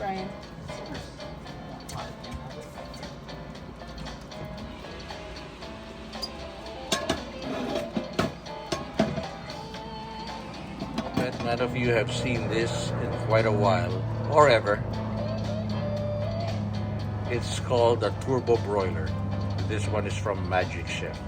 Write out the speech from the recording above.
Brian. Bet none of you have seen this in quite a while, or ever. It's called a turbo broiler. This one is from Magic Chef.